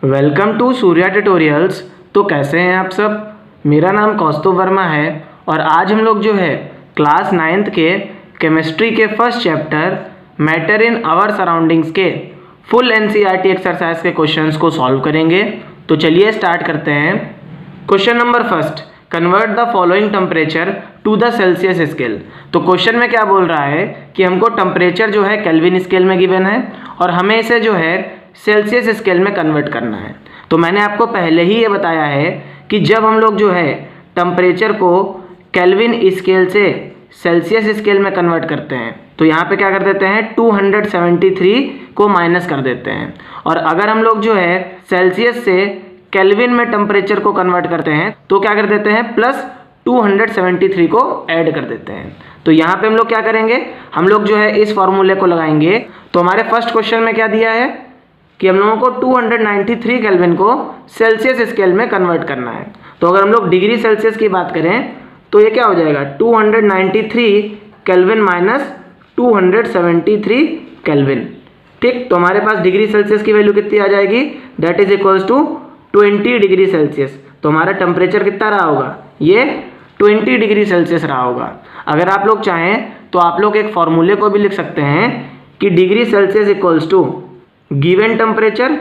Welcome to Surya tutorials. तो कैसे हैं आप सब। मेरा नाम कौस्तुभ वर्मा है और आज हम लोग जो है क्लास 9th के केमिस्ट्री के first chapter matter in our surroundings के फुल एनसीईआरटी एक्सरसाइज के क्वेश्चंस को सॉल्व करेंगे। तो चलिए स्टार्ट करते हैं। Question number first, convert the following temperature to the celsius scale. तो क्वेश्चन में क्या बोल रहा है कि हमको टेम्परेचर जो है केल्विन स्केल में गिवन है और हमें इसे जो है सेल्सियस स्केल में कन्वर्ट करना है। तो मैंने आपको पहले ही ये बताया है कि जब हम लोग जो है टेम्परेचर को केल्विन स्केल से सेल्सियस स्केल में कन्वर्ट करते हैं तो यहाँ पे क्या कर देते हैं 273 को माइनस कर देते हैं, और अगर हम लोग जो है सेल्सियस से केल्विन में टेम्परेचर को कन्वर्ट करते हैं तो क्या कर देते हैं प्लस 273 को ऐड कर देते हैं। तो यहाँ पे हम लोग क्या करेंगे, हम लोग जो है इस फॉर्मूले को लगाएंगे। तो हमारे फर्स्ट क्वेश्चन में क्या दिया है कि हम लोगों को 293 केल्विन को सेल्सियस स्केल में कन्वर्ट करना है। तो अगर हम लोग डिग्री सेल्सियस की बात करें तो ये क्या हो जाएगा 293 केल्विन माइनस 273 केल्विन। ठीक, तो हमारे पास डिग्री सेल्सियस की वैल्यू कितनी आ जाएगी, that is equals to 20 degree celsius. तो हमारा टेम्परेचर कितना रहा होगा, ये 20 डिग्री सेल्सियस रहा होगा। अगर आप लोग चाहें तो आप लोग एक फॉर्मूले को भी लिख सकते हैं कि degree celsius equals to given temperature,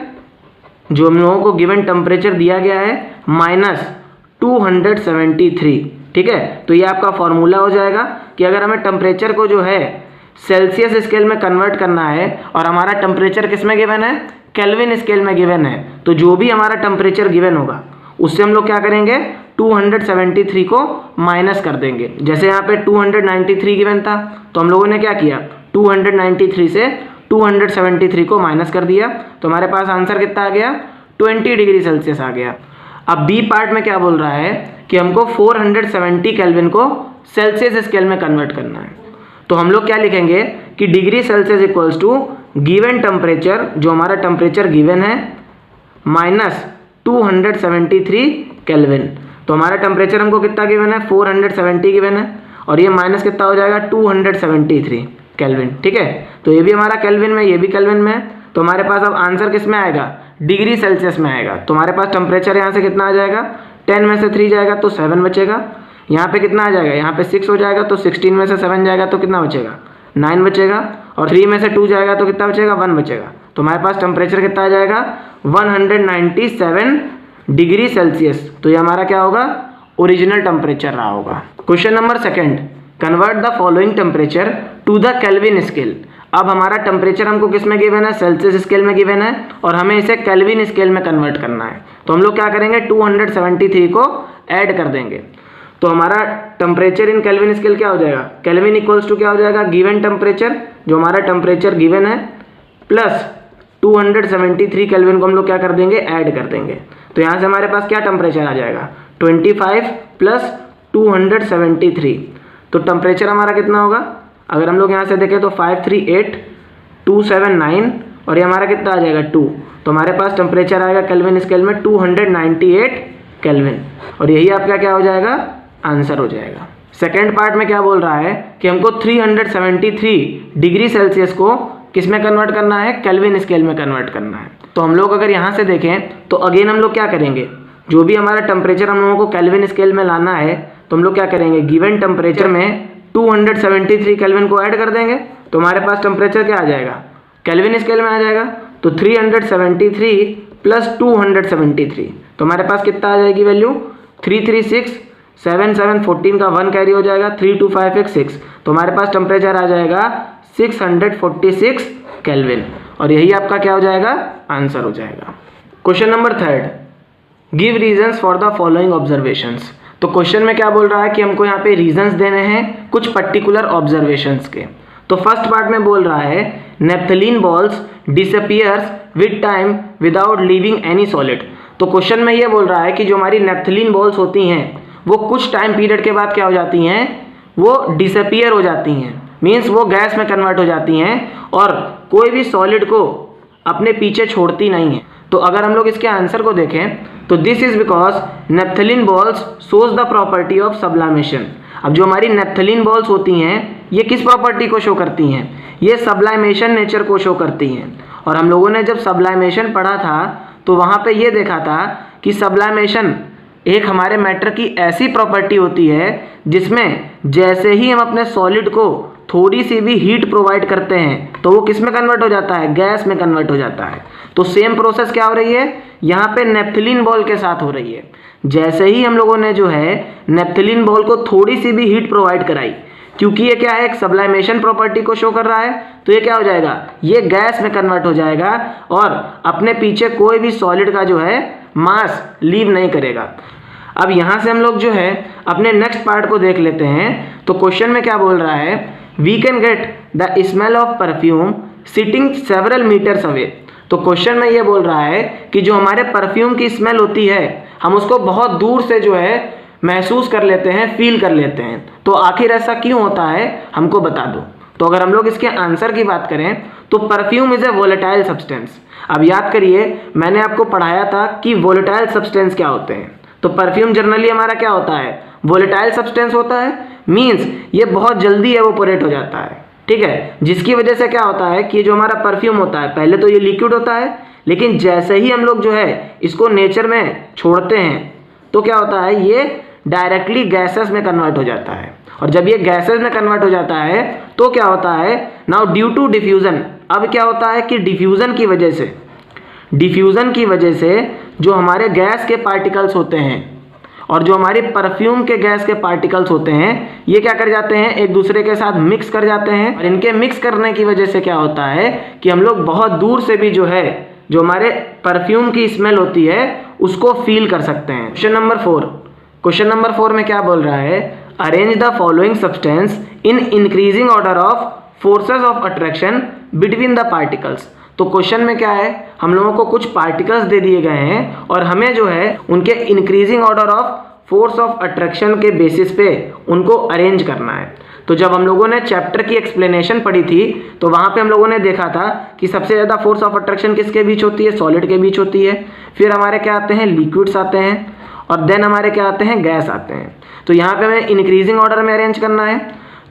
जो हम लोगों को गिवन टेम्परेचर दिया गया है, माइनस 273। ठीक है, तो ये आपका फॉर्मूला हो जाएगा कि अगर हमें टेम्परेचर को जो है सेल्सियस स्केल में कन्वर्ट करना है और हमारा टेम्परेचर किस में गिवन है, केल्विन स्केल में गिवन है, तो जो भी हमारा टेम्परेचर गिवन होगा उससे हम लोग क्या करेंगे 273 को माइनस कर देंगे। जैसे यहाँ पे 293 गिवन था तो हम लोगों ने क्या किया 293 से 273 को माइनस कर दिया, तो हमारे पास आंसर कितना आ गया 20 डिग्री सेल्सियस आ गया। अब बी पार्ट में क्या बोल रहा है कि हमको 470 केल्विन को सेल्सियस स्केल में कन्वर्ट करना है। तो हम लोग क्या लिखेंगे कि degree celsius equals to given temperature, जो हमारा टेम्परेचर गिवन है, माइनस 273 केल्विन। तो हमारा टेम्परेचर हमको कितना गिवन है 470 गिवन है और ये माइनस कितना हो जाएगा 273 केल्विन। ठीक है, तो ये भी हमारा केल्विन में, ये भी केल्विन में है। तो हमारे पास अब आंसर किस में आएगा, डिग्री सेल्सियस में आएगा। तो हमारे पास टेम्परेचर यहाँ से कितना आ जाएगा, 10 में से 3 जाएगा तो 7 बचेगा। यहाँ पे कितना आ जाएगा, यहाँ पे 6 हो जाएगा तो 16 में से 7 जाएगा तो कितना बचेगा 9 बचेगा, और 3 में से 2 जाएगा तो कितना बचेगा 1 बचेगा। तो हमारे पास टेम्परेचर कितना आ जाएगा 197 डिग्री सेल्सियस। तो ये हमारा क्या होगा ओरिजिनल टेम्परेचर रहा होगा। Question number second, convert the following temperature to the kelvin scale. अब हमारा टेम्परेचर हमको किस में गिवन है, सेल्सियस स्केल में गिवन है और हमें इसे केल्विन स्केल में कन्वर्ट करना है। तो हम लोग क्या करेंगे 273 को ऐड कर देंगे। तो हमारा टेम्परेचर इन केल्विन स्केल क्या हो जाएगा, केल्विन इक्वल्स टू क्या हो जाएगा गिवन टेम्परेचर, जो हमारा टेम्परेचर गिवन है, प्लस 273 केल्विन को हम लोग क्या कर देंगे ऐड कर देंगे। तो यहाँ से हमारे पास क्या टेम्परेचर आ जाएगा 25 प्लस 273। तो टेम्परेचर हमारा कितना होगा, अगर हम लोग यहाँ से देखें तो 538279 और ये हमारा कितना आ जाएगा 2। तो हमारे पास टेम्परेचर आएगा केल्विन स्केल में 298 केल्विन, और यही आपका क्या हो जाएगा आंसर हो जाएगा। सेकेंड पार्ट में क्या बोल रहा है कि हमको 373 डिग्री सेल्सियस को किस में कन्वर्ट करना है, केल्विन स्केल में कन्वर्ट करना है। तो हम लोग अगर यहाँ से देखें तो अगेन हम लोग क्या करेंगे, जो भी हमारा टेम्परेचर हम लोगों को केल्विन स्केल में लाना है तो हम लोग क्या करेंगे गिवन टेम्परेचर में 273 केल्विन को ऐड कर देंगे। तो हमारे पास टेम्परेचर क्या आ जाएगा केल्विन स्केल में आ जाएगा, तो 373 प्लस 273। तो हमारे पास कितना आ जाएगी वैल्यू 336 7 7 14 का 1 कैरी हो जाएगा 3 2 5 1 6। तो हमारे पास टेम्परेचर आ जाएगा 646 केल्विन, और यही आपका क्या हो जाएगा आंसर हो जाएगा। Question number third, give reasons for the following observations. तो क्वेश्चन में क्या बोल रहा है कि हमको यहाँ पे रीजंस देने हैं कुछ पर्टिकुलर ऑब्जर्वेशंस के। तो फर्स्ट पार्ट में बोल रहा है naphthalene balls disappears with time without leaving any solid. तो क्वेश्चन में ये बोल रहा है कि जो हमारी नेप्थलीन बॉल्स होती हैं वो कुछ टाइम पीरियड के बाद क्या हो जाती हैं, वो डिसअपियर हो जाती हैं, मीन्स वो गैस में कन्वर्ट हो जाती हैं और कोई भी सॉलिड को अपने पीछे छोड़ती नहीं है। तो अगर हम लोग इसके आंसर को देखें तो this is because naphthalene balls shows the property of sublimation. अब जो हमारी नेप्थलीन बॉल्स होती हैं ये किस प्रॉपर्टी को शो करती हैं, ये सब्लाइमेशन नेचर को शो करती हैं। और हम लोगों ने जब सब्लाइमेशन पढ़ा था तो वहाँ पे ये देखा था कि सब्लिमेशन एक हमारे मैटर की ऐसी प्रॉपर्टी होती है जिसमें जैसे ही हम अपने सॉलिड को थोड़ी सी भी हीट प्रोवाइड करते हैं तो वो किस में कन्वर्ट हो जाता है, गैस में कन्वर्ट हो जाता है। तो सेम प्रोसेस क्या हो रही है यहाँ पे नेप्थलीन बॉल के साथ हो रही है। जैसे ही हम लोगों ने जो है नेप्थलीन बॉल को थोड़ी सी भी हीट प्रोवाइड कराई, क्योंकि ये क्या है, एक सब्लिमेशन प्रॉपर्टी को शो कर रहा है, तो ये क्या हो जाएगा, ये गैस में कन्वर्ट हो जाएगा और अपने पीछे कोई भी सॉलिड का जो है मास लीव नहीं करेगा। अब यहाँ से हम लोग जो है अपने नेक्स्ट पार्ट को देख लेते हैं। तो क्वेश्चन में क्या बोल रहा है, we can get the smell of perfume sitting several meters away. तो क्वेश्चन में ये बोल रहा है कि जो हमारे परफ्यूम की स्मेल होती है हम उसको बहुत दूर से जो है महसूस कर लेते हैं, फील कर लेते हैं। तो आखिर ऐसा क्यों होता है हमको बता दो। तो अगर हम लोग इसके आंसर की बात करें तो perfume is a volatile substance. अब याद करिए मैंने आपको पढ़ाया था कि वोलेटाइल सब्सटेंस क्या होते हैं। तो परफ्यूम जनरली हमारा क्या होता है, वोलेटाइल सब्सटेंस होता है, मीन्स ये बहुत जल्दी एवोपोरेट हो जाता है, ठीक है। जिसकी वजह से क्या होता है कि जो हमारा परफ्यूम होता है पहले तो ये लिक्विड होता है, लेकिन जैसे ही हम लोग जो है इसको नेचर में छोड़ते हैं तो क्या होता है, ये डायरेक्टली गैसेस में कन्वर्ट हो जाता है। और जब ये गैसेस में कन्वर्ट हो जाता है तो क्या होता है, नाउ ड्यू टू डिफ्यूज़न, अब क्या होता है कि डिफ्यूज़न की वजह से जो हमारे गैस के पार्टिकल्स होते हैं और जो हमारे परफ्यूम के गैस के पार्टिकल्स होते हैं ये क्या कर जाते हैं, एक दूसरे के साथ मिक्स कर जाते हैं। और इनके मिक्स करने की वजह से क्या होता है कि हम लोग बहुत दूर से भी जो है जो हमारे परफ्यूम की स्मेल होती है उसको फील कर सकते हैं। क्वेश्चन नंबर 4 में क्या बोल रहा है, arrange the following substance in increasing order of forces of attraction between the particles. तो क्वेश्चन में क्या है, हम लोगों को कुछ पार्टिकल्स दे दिए गए हैं और हमें जो है उनके increasing order of force of attraction के बेसिस पे उनको अरेंज करना है। तो जब हम लोगों ने चैप्टर की एक्सप्लेनेशन पढ़ी थी तो वहाँ पे हम लोगों ने देखा था कि सबसे ज़्यादा फोर्स ऑफ अट्रैक्शन किसके बीच होती है, सॉलिड के बीच होती है। फिर हमारे क्या आते हैं, लिक्विड्स आते हैं, और देन हमारे क्या आते हैं, गैस आते हैं। तो यहाँ पे हमें इंक्रीजिंग ऑर्डर में अरेंज करना है।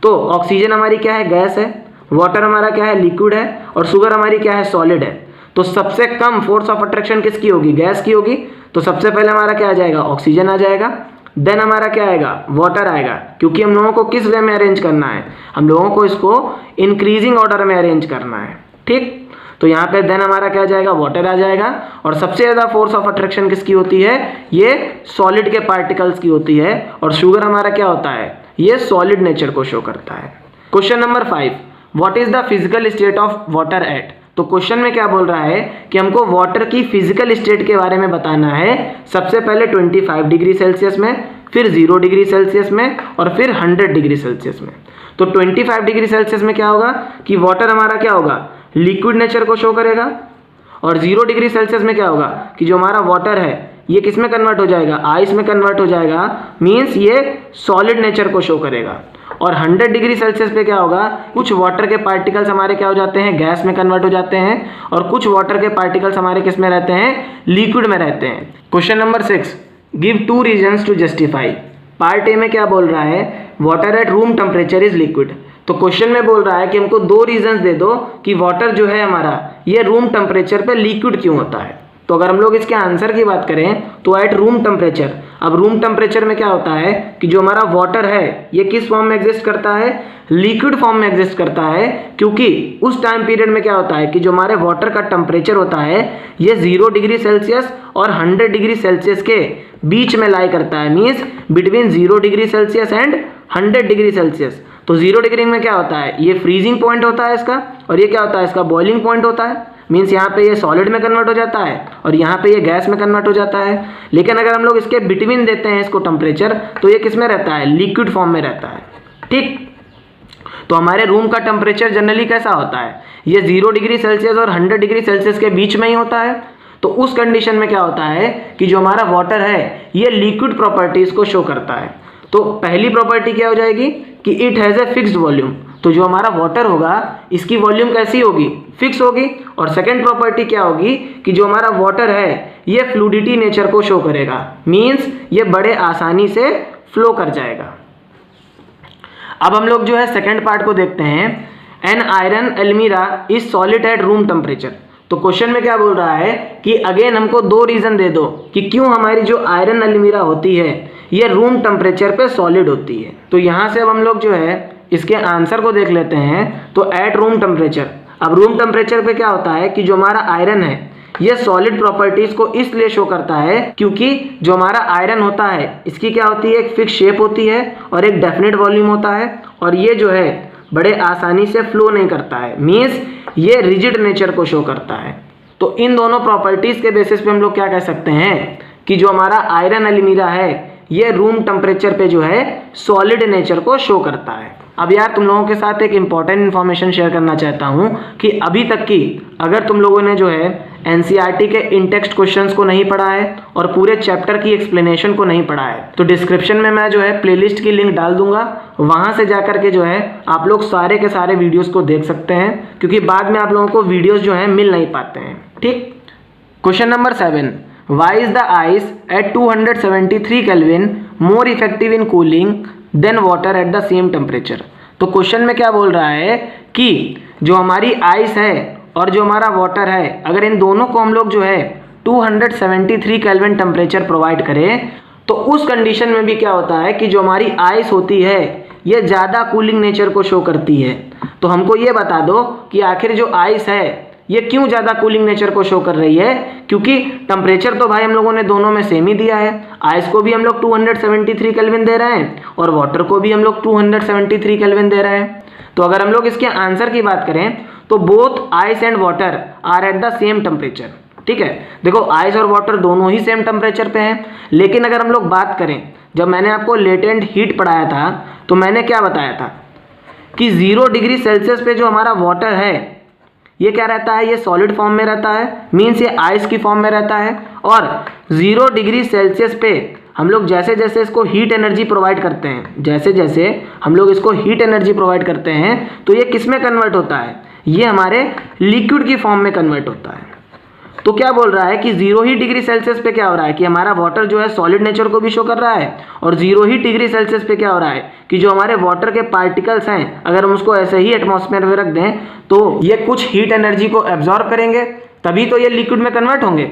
तो ऑक्सीजन हमारी क्या है, गैस है, वाटर हमारा क्या है, लिक्विड है, और शुगर हमारी क्या है, सॉलिड है। तो सबसे कम फोर्स ऑफ अट्रैक्शन किसकी होगी, गैस की होगी। तो सबसे पहले हमारा क्या आ जाएगा, ऑक्सीजन आ जाएगा, देन हमारा क्या आएगा, वाटर आएगा, क्योंकि हम लोगों को किस वे में अरेंज करना है, हम लोगों को इसको इंक्रीजिंग ऑर्डर में अरेंज करना है, ठीक। तो यहाँ पे देन हमारा क्या आ जाएगा, वाटर आ जाएगा। और सबसे ज़्यादा फोर्स ऑफ अट्रैक्शन किसकी होती है, ये सॉलिड के पार्टिकल्स की होती है। और शुगर हमारा क्या होता है, ये सॉलिड नेचर को शो करता है। Question number 5, what is the physical state of water at. तो क्वेश्चन में क्या बोल रहा है कि हमको वाटर की फिजिकल स्टेट के बारे में बताना है। सबसे पहले 25 डिग्री सेल्सियस में, फिर 0 डिग्री सेल्सियस में, और फिर 100 डिग्री सेल्सियस में। तो 25 डिग्री सेल्सियस में क्या होगा कि वाटर हमारा क्या होगा, लिक्विड नेचर को शो करेगा। और 0 डिग्री सेल्सियस में क्या होगा कि जो हमारा वाटर है ये किस में कन्वर्ट हो जाएगा, आइस में कन्वर्ट हो जाएगा, मीन्स ये सॉलिड नेचर को शो करेगा। और 100 डिग्री सेल्सियस पे क्या होगा, कुछ वाटर के पार्टिकल्स हमारे क्या हो जाते हैं, गैस में कन्वर्ट हो जाते हैं, और कुछ वाटर के पार्टिकल्स हमारे किस में रहते हैं, लिक्विड में रहते हैं। Question number 6, give 2 reasons to justify. Part A में क्या बोल रहा है, water at room temperature is liquid. तो क्वेश्चन में बोल रहा है कि हमको 2 रीजंस दे दो कि वाटर जो है हमारा ये रूम टेम्परेचर पे लिक्विड क्यों होता है। तो अगर हम लोग इसके आंसर की बात करें तो एट रूम टेम्परेचर, अब रूम टेम्परेचर में क्या होता है कि जो हमारा वाटर है ये किस फॉर्म में एग्जिस्ट करता है, लिक्विड फॉर्म में एग्जिस्ट करता है। क्योंकि उस टाइम पीरियड में क्या होता है कि जो हमारे वाटर का टेम्परेचर होता है ये 0 डिग्री सेल्सियस और 100 डिग्री सेल्सियस के बीच में लाई करता है, means between 0 degree Celsius and 100 degree celsius. तो 0 डिग्री में क्या होता है, ये फ्रीजिंग पॉइंट होता है इसका, और ये क्या होता है, इसका बॉइलिंग पॉइंट होता है। मीन्स यहाँ पे ये सॉलिड में कन्वर्ट हो जाता है और यहाँ पे ये गैस में कन्वर्ट हो जाता है। लेकिन अगर हम लोग इसके बिटवीन देते हैं इसको टेम्परेचर, तो ये किस में रहता है, लिक्विड फॉर्म में रहता है, ठीक। तो हमारे रूम का टेम्परेचर जनरली कैसा होता है, ये 0 डिग्री सेल्सियस और 100 डिग्री सेल्सियस के बीच में ही होता है। तो उस कंडीशन में क्या होता है कि जो हमारा वाटर है ये लिक्विड प्रॉपर्टीज को शो करता है। तो पहली प्रॉपर्टी क्या हो जाएगी कि it has a fixed volume. तो जो हमारा वाटर होगा इसकी वॉल्यूम कैसी होगी, फिक्स होगी। और सेकेंड प्रॉपर्टी क्या होगी कि जो हमारा वाटर है ये फ्लूडिटी नेचर को शो करेगा, मीन्स ये बड़े आसानी से फ्लो कर जाएगा। अब हम लोग जो है सेकेंड पार्ट को देखते हैं। An iron almirah is solid at room temperature. तो क्वेश्चन में क्या बोल रहा है कि अगेन हमको दो रीजन दे दो कि क्यों हमारी जो आयरन अलमीरा होती है ये रूम टेम्परेचर पे सॉलिड होती है। तो यहाँ से अब हम लोग जो है इसके आंसर को देख लेते हैं। तो एट रूम टेम्परेचर, अब रूम टेम्परेचर पे क्या होता है कि जो हमारा आयरन है ये सॉलिड प्रॉपर्टीज को इसलिए शो करता है क्योंकि जो हमारा आयरन होता है इसकी क्या होती है, एक फिक्स शेप होती है और एक डेफिनेट वॉल्यूम होता है, और ये जो है बड़े आसानी से फ्लो नहीं करता है, मीन्स ये रिजिड नेचर को शो करता है। तो इन दोनों प्रॉपर्टीज के बेसिस पे हम लोग क्या कह सकते हैं कि जो हमारा आयरन अलमीरा है ये रूम टेम्परेचर पे जो है सॉलिड नेचर को शो करता है। अब यार तुम लोगों के साथ एक इंपॉर्टेंट इन्फॉर्मेशन शेयर करना चाहता हूँ कि अभी तक की अगर तुम लोगों ने जो है एनसीईआरटी के इन टेक्स्ट क्वेश्चंस को नहीं पढ़ा है और पूरे चैप्टर की एक्सप्लेनेशन को नहीं पढ़ा है तो डिस्क्रिप्शन में मैं जो है प्लेलिस्ट की लिंक डाल दूंगा, वहां से जाकर के जो है आप लोग सारे के सारे वीडियोस को देख सकते हैं, क्योंकि बाद में आप लोगों को वीडियोस जो है मिल नहीं पाते हैं। ठीक, question number 7, why is the ice at 273 kelvin more effective in cooling than water at the same temperature. तो क्वेश्चन में क्या बोल रहा है कि जो हमारी आइस है और जो हमारा वाटर है अगर इन दोनों को हम लोग जो है 273 केल्विन टेम्परेचर प्रोवाइड करें तो उस कंडीशन में भी क्या होता है कि जो हमारी आइस होती है ये ज़्यादा कूलिंग नेचर को शो करती है। तो हमको ये बता दो कि आखिर जो आइस है ये क्यों ज़्यादा कूलिंग नेचर को शो कर रही है, क्योंकि टेम्परेचर तो भाई हम लोगों ने दोनों में सेम ही दिया है। आइस को भी हम लोग 273 केल्विन दे रहे हैं और वाटर को भी हम लोग 273 केल्विन दे रहे हैं। तो अगर हम लोग इसके आंसर की बात करें तो both ice and water are at the same temperature. ठीक है, देखो आइस और वाटर दोनों ही सेम टेम्परेचर पे हैं, लेकिन अगर हम लोग बात करें, जब मैंने आपको लेटेंट हीट पढ़ाया था तो मैंने क्या बताया था कि 0 डिग्री सेल्सियस पे जो हमारा वाटर है ये क्या रहता है, ये सॉलिड फॉर्म में रहता है, मीन्स ये आइस की फॉर्म में रहता है। और 0 डिग्री सेल्सियस पे हम लोग जैसे जैसे इसको हीट एनर्जी प्रोवाइड करते हैं, जैसे जैसे हम लोग इसको हीट एनर्जी प्रोवाइड करते हैं तो ये किस में कन्वर्ट होता है, ये हमारे लिक्विड की फॉर्म में कन्वर्ट होता है। तो क्या बोल रहा है कि 0 ही डिग्री सेल्सियस पे क्या हो रहा है कि हमारा वाटर जो है सॉलिड नेचर को भी शो कर रहा है, और 0 ही डिग्री सेल्सियस पे क्या हो रहा है कि जो हमारे वाटर के पार्टिकल्स हैं अगर हम उसको ऐसे ही एटमॉस्फेयर में रख दें तो ये कुछ हीट एनर्जी को एब्जॉर्ब करेंगे, तभी तो ये लिक्विड में कन्वर्ट होंगे।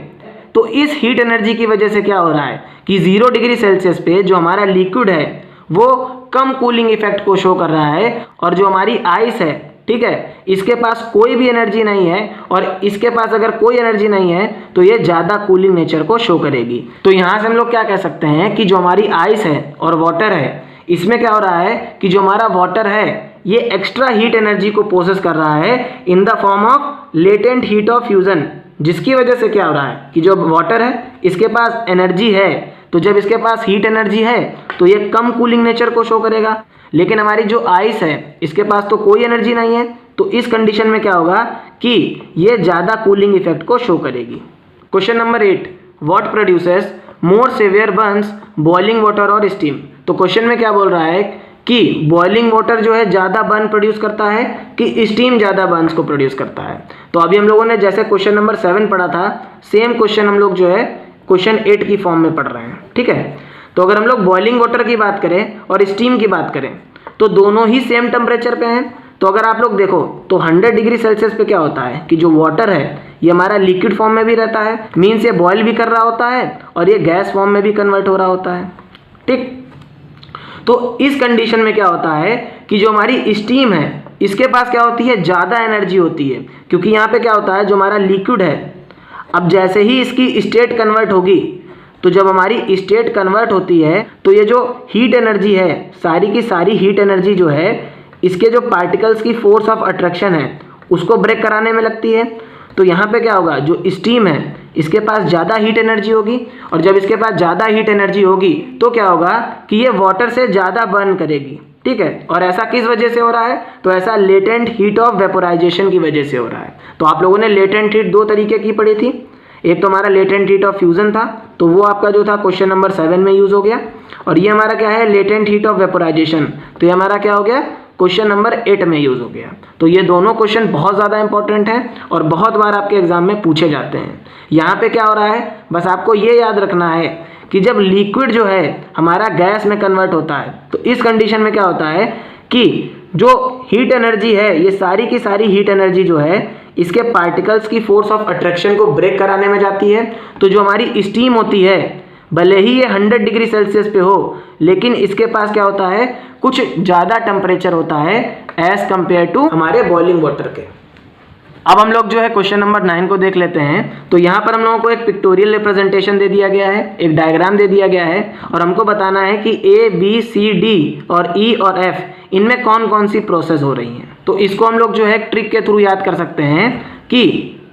तो इस हीट एनर्जी की वजह से क्या हो रहा है कि 0 डिग्री सेल्सियस पे जो हमारा लिक्विड है वो कम कूलिंग इफेक्ट को शो कर रहा है, और जो हमारी आइस है, ठीक है, इसके पास कोई भी एनर्जी नहीं है, और इसके पास अगर कोई एनर्जी नहीं है तो ये ज़्यादा कूलिंग नेचर को शो करेगी। तो यहाँ से हम लोग क्या कह सकते हैं कि जो हमारी आइस है और वाटर है इसमें क्या हो रहा है कि जो हमारा वाटर है ये एक्स्ट्रा हीट एनर्जी को प्रोसेस कर रहा है in the form of latent heat of fusion, जिसकी वजह से क्या हो रहा है कि जो वाटर है इसके पास एनर्जी है, तो जब इसके पास हीट एनर्जी है तो ये कम कूलिंग नेचर को शो करेगा। लेकिन हमारी जो आइस है इसके पास तो कोई एनर्जी नहीं है, तो इस कंडीशन में क्या होगा कि ये ज़्यादा कूलिंग इफेक्ट को शो करेगी। Question number 8, what produces more severe burns, boiling water और स्टीम। तो क्वेश्चन में क्या बोल रहा है कि बॉइलिंग वाटर जो है ज़्यादा बर्न प्रोड्यूस करता है कि स्टीम ज़्यादा बर्न्स को प्रोड्यूस करता है। तो अभी हम लोगों ने जैसे क्वेश्चन नंबर 7 पढ़ा था, सेम क्वेश्चन हम लोग जो है क्वेश्चन 8 की फॉर्म में पढ़ रहे हैं। ठीक है, तो अगर हम लोग बॉइलिंग वाटर की बात करें और स्टीम की बात करें तो दोनों ही सेम टेम्परेचर पे हैं। तो अगर आप लोग देखो तो 100 डिग्री सेल्सियस पे क्या होता है कि जो वाटर है ये हमारा लिक्विड फॉर्म में भी रहता है, मीन्स ये बॉयल भी कर रहा होता है और ये गैस फॉर्म में भी कन्वर्ट हो रहा होता है। ठीक, तो इस कंडीशन में क्या होता है कि जो हमारी स्टीम है इसके पास क्या होती है, ज़्यादा एनर्जी होती है, क्योंकि यहाँ पे क्या होता है जो हमारा लिक्विड है अब जैसे ही इसकी स्टेट कन्वर्ट होगी, तो जब हमारी स्टेट कन्वर्ट होती है तो ये जो हीट एनर्जी है सारी की सारी हीट एनर्जी जो है इसके जो पार्टिकल्स की फोर्स ऑफ अट्रैक्शन है उसको ब्रेक कराने में लगती है। तो यहाँ पे क्या होगा, जो स्टीम है इसके पास ज़्यादा हीट एनर्जी होगी, और जब इसके पास ज़्यादा हीट एनर्जी होगी तो क्या होगा कि ये वाटर से ज़्यादा बर्न करेगी। ठीक है, और ऐसा किस वजह से हो रहा है, तो ऐसा लेटेंट हीट ऑफ वेपोराइजेशन की वजह से हो रहा है। तो आप लोगों ने लेटेंट हीट दो तरीके की पढ़ी थी, एक तो हमारा लेटेंट हीट ऑफ फ्यूजन था, तो वो आपका जो था क्वेश्चन नंबर 7 में यूज हो गया, और ये हमारा क्या है लेटेंट हीट ऑफ वेपोराइजेशन, तो ये हमारा क्या हो गया क्वेश्चन नंबर 8 में यूज हो गया। तो ये दोनों क्वेश्चन बहुत ज़्यादा इंपॉर्टेंट हैं और बहुत बार आपके एग्जाम में पूछे जाते हैं। यहाँ पे क्या हो रहा है, बस आपको ये याद रखना है कि जब लिक्विड जो है हमारा गैस में कन्वर्ट होता है तो इस कंडीशन में क्या होता है कि जो हीट एनर्जी है ये सारी की सारी हीट एनर्जी जो है इसके पार्टिकल्स की फोर्स ऑफ अट्रैक्शन को ब्रेक कराने में जाती है। तो जो हमारी स्टीम होती है, भले ही ये 100 डिग्री सेल्सियस पे हो, लेकिन इसके पास क्या होता है, कुछ ज़्यादा टेम्परेचर होता है एज कंपेयर टू हमारे बॉइलिंग वाटर के। अब हम लोग जो है क्वेश्चन नंबर 9 को देख लेते हैं। तो यहाँ पर हम लोगों को एक पिक्टोरियल रिप्रेजेंटेशन दे दिया गया है, एक डायग्राम दे दिया गया है, और हमको बताना है कि A, B, C, D और E और F इनमें कौन कौन सी प्रोसेस हो रही हैं। तो इसको हम लोग जो है ट्रिक के थ्रू याद कर सकते हैं कि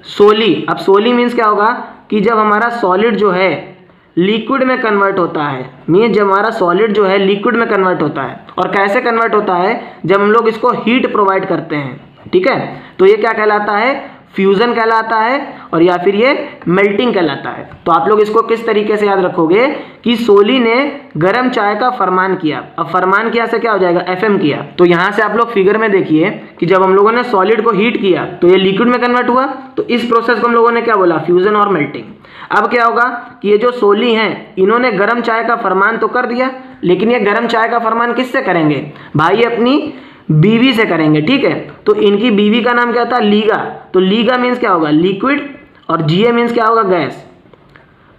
सोली, अब सोली मीन्स क्या होगा कि जब हमारा सॉलिड जो है लिक्विड में कन्वर्ट होता है, मीन्स जब हमारा सॉलिड जो है लिक्विड में कन्वर्ट होता है, और कैसे कन्वर्ट होता है, जब हम लोग इसको हीट प्रोवाइड करते हैं, ठीक है, तो ये क्या कहलाता है, फ्यूजन कहलाता है, और या फिर ये मेल्टिंग कहलाता है। तो आप लोग इसको किस तरीके से याद रखोगे कि सोली ने गर्म चाय का फरमान किया। अब फरमान किया से क्या हो जाएगा, FM किया। तो यहाँ से आप लोग फिगर में देखिए कि जब हम लोगों ने सॉलिड को हीट किया तो ये लिक्विड में कन्वर्ट हुआ, तो इस प्रोसेस को हम लोगों ने क्या बोला, फ्यूजन और मेल्टिंग। अब क्या होगा कि ये जो सोली हैं, इन्होंने गर्म चाय का फरमान तो कर दिया, लेकिन ये गर्म चाय का फरमान किससे करेंगे भाई, अपनी बीवी से करेंगे, ठीक है। तो इनकी बीवी का नाम क्या था, लीगा। तो लीगा मीन्स क्या होगा, लिक्विड, और GA मीन्स क्या होगा, गैस।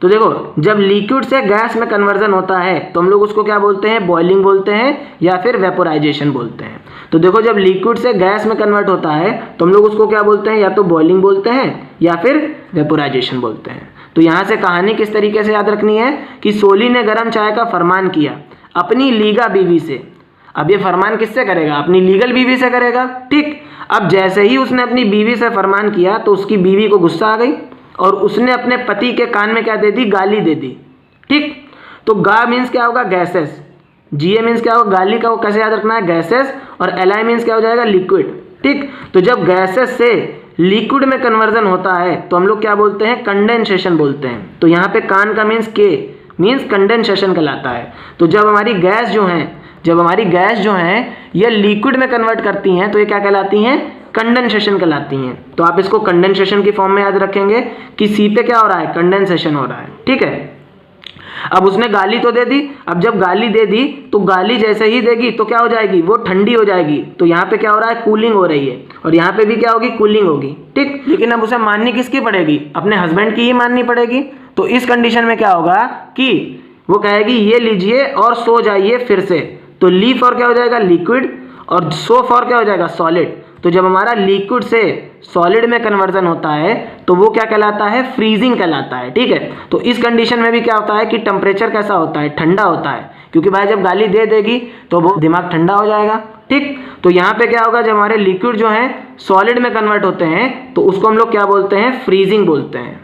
तो देखो, जब लिक्विड से गैस में कन्वर्जन होता है तो हम लोग उसको क्या बोलते हैं, बॉइलिंग बोलते हैं या फिर वेपोराइजेशन बोलते हैं। तो देखो, जब लिक्विड से गैस में कन्वर्ट होता है तो हम लोग उसको क्या बोलते हैं, या तो बॉइलिंग बोलते हैं या फिर वेपोराइजेशन बोलते हैं। तो यहाँ से कहानी किस तरीके से याद रखनी है कि सोली ने गर्म चाय का फरमान किया अपनी लीगा बीवी से। अब ये फरमान किससे करेगा, अपनी लीगल बीवी से करेगा, ठीक। अब जैसे ही उसने अपनी बीवी से फरमान किया तो उसकी बीवी को गुस्सा आ गई और उसने अपने पति के कान में क्या दे दी, गाली दे दी, ठीक। तो गा मीन्स क्या होगा, गैसेस, GA मीन्स क्या होगा, गाली का, वो कैसे याद रखना है, गैसेस, और LI मीन्स क्या हो जाएगा, लिक्विड, ठीक। तो जब गैसेस से लिक्विड में कन्वर्जन होता है तो हम लोग क्या बोलते हैं, कंडेंसेशन बोलते हैं। तो यहाँ पे कान का मीन्स K मीन्स कंडेंसेशन कहलाता है। तो जब हमारी गैस जो हैं ये लिक्विड में कन्वर्ट करती हैं तो ये क्या कहलाती हैं, कंडेंसेशन कहलाती हैं। तो आप इसको कंडेंसेशन की फॉर्म में याद रखेंगे कि C पे क्या हो रहा है, कंडेंसेशन हो रहा है, ठीक है। अब उसने गाली तो दे दी, अब जब गाली दे दी तो गाली जैसे ही देगी तो क्या हो जाएगी, वो ठंडी हो जाएगी। तो यहाँ पे क्या हो रहा है, कूलिंग हो रही है, और यहाँ पे भी क्या होगी, कूलिंग होगी, ठीक। लेकिन अब उसे माननी किसकी पड़ेगी, अपने हस्बैंड की ही माननी पड़ेगी। तो इस कंडीशन में क्या होगा कि वो कहेगी ये लीजिए और सो जाइए फिर से। तो ली फॉर क्या हो जाएगा, लिक्विड, और सो फॉर क्या हो जाएगा, सॉलिड। तो जब हमारा लिक्विड से सॉलिड में कन्वर्जन होता है तो वो क्या कहलाता है, फ्रीजिंग कहलाता है, ठीक है। तो इस कंडीशन में भी क्या होता है कि टेम्परेचर कैसा होता है, ठंडा होता है, क्योंकि भाई जब गाली दे देगी तो वो दिमाग ठंडा हो जाएगा, ठीक। तो यहाँ पे क्या होगा, जब हमारे लिक्विड जो हैं सॉलिड में कन्वर्ट होते हैं तो उसको हम लोग क्या बोलते हैं, फ्रीजिंग बोलते हैं।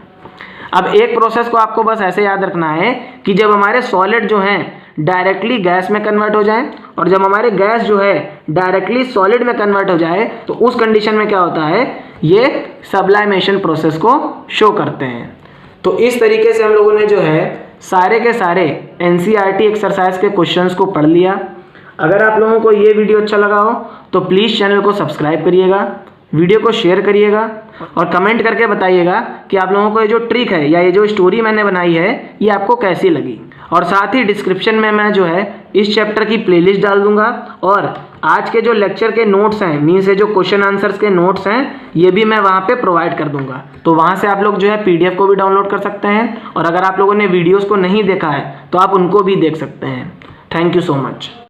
अब एक प्रोसेस को आपको बस ऐसे याद रखना है कि जब हमारे सॉलिड जो हैं डायरेक्टली गैस में कन्वर्ट हो जाए, और जब हमारे गैस जो है डायरेक्टली सॉलिड में कन्वर्ट हो जाए, तो उस कंडीशन में क्या होता है, ये सब्लाइमेशन प्रोसेस को शो करते हैं। तो इस तरीके से हम लोगों ने जो है सारे के सारे NCERT एक्सरसाइज के क्वेश्चंस को पढ़ लिया। अगर आप लोगों को ये वीडियो अच्छा लगा हो तो प्लीज़ चैनल को सब्सक्राइब करिएगा, वीडियो को शेयर करिएगा, और कमेंट करके बताइएगा कि आप लोगों को ये जो ट्रिक है या ये जो स्टोरी मैंने बनाई है ये आपको कैसी लगी। और साथ ही डिस्क्रिप्शन में मैं जो है इस चैप्टर की प्लेलिस्ट डाल दूंगा, और आज के जो लेक्चर के नोट्स हैं, मीन्स जो क्वेश्चन आंसर्स के नोट्स हैं, ये भी मैं वहाँ पे प्रोवाइड कर दूंगा। तो वहाँ से आप लोग जो है PDF को भी डाउनलोड कर सकते हैं, और अगर आप लोगों ने वीडियोज़ को नहीं देखा है तो आप उनको भी देख सकते हैं। Thank you so much.